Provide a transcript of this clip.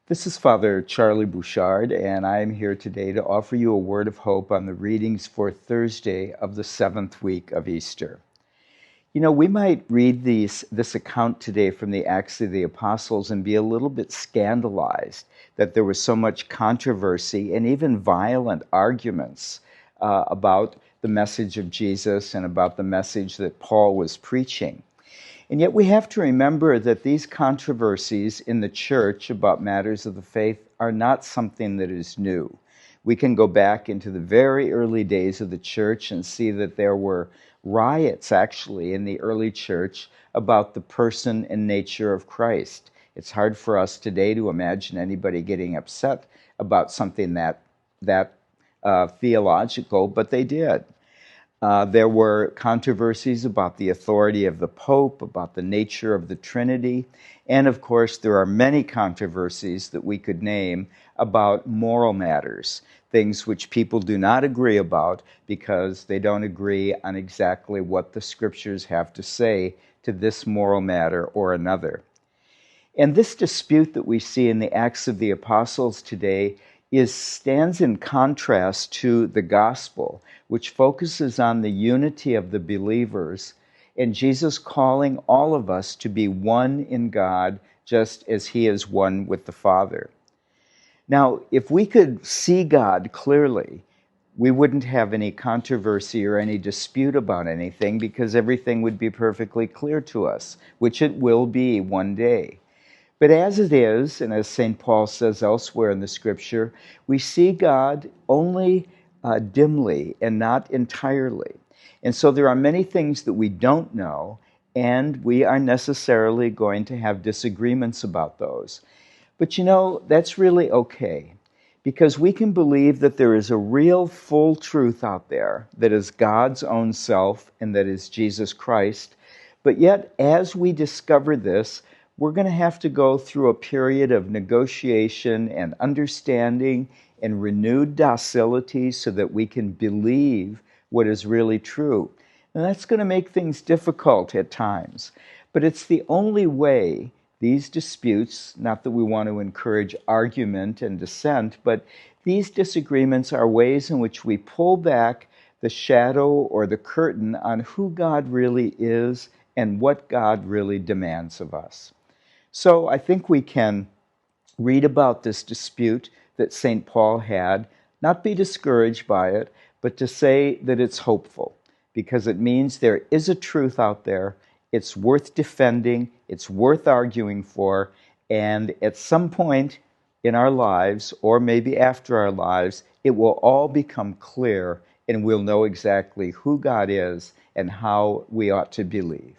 This is Father Charlie Bouchard, and I am here today to offer you a word of hope on the readings for Thursday of the 7th week of Easter. You know, we might read this account today from the Acts of the Apostles and be a little bit scandalized that there was so much controversy and even violent arguments about the message of Jesus and about the message that Paul was preaching. And yet we have to remember that these controversies in the church about matters of the faith are not something that is new. We can go back into the very early days of the church and see that there were riots actually in the early church about the person and nature of Christ. It's hard for us today to imagine anybody getting upset about something that theological, but they did. There were controversies about the authority of the Pope, about the nature of the Trinity, and of course there are many controversies that we could name about moral matters, things which people do not agree about because they don't agree on exactly what the Scriptures have to say to this moral matter or another. And this dispute that we see in the Acts of the Apostles today stands in contrast to the gospel, which focuses on the unity of the believers and Jesus calling all of us to be one in God, just as he is one with the Father. Now, if we could see God clearly, we wouldn't have any controversy or any dispute about anything because everything would be perfectly clear to us, which it will be one day. But as it is, and as St. Paul says elsewhere in the Scripture, we see God only dimly and not entirely. And so there are many things that we don't know, and we are necessarily going to have disagreements about those. But you know, that's really okay, because we can believe that there is a real full truth out there that is God's own self and that is Jesus Christ. But yet, as we discover this, we're going to have to go through a period of negotiation and understanding and renewed docility so that we can believe what is really true. And that's going to make things difficult at times. But it's the only way these disputes, not that we want to encourage argument and dissent, but these disagreements are ways in which we pull back the shadow or the curtain on who God really is and what God really demands of us. So I think we can read about this dispute that St. Paul had, not be discouraged by it, but to say that it's hopeful, because it means there is a truth out there, it's worth defending, it's worth arguing for, and at some point in our lives, or maybe after our lives, it will all become clear and we'll know exactly who God is and how we ought to believe.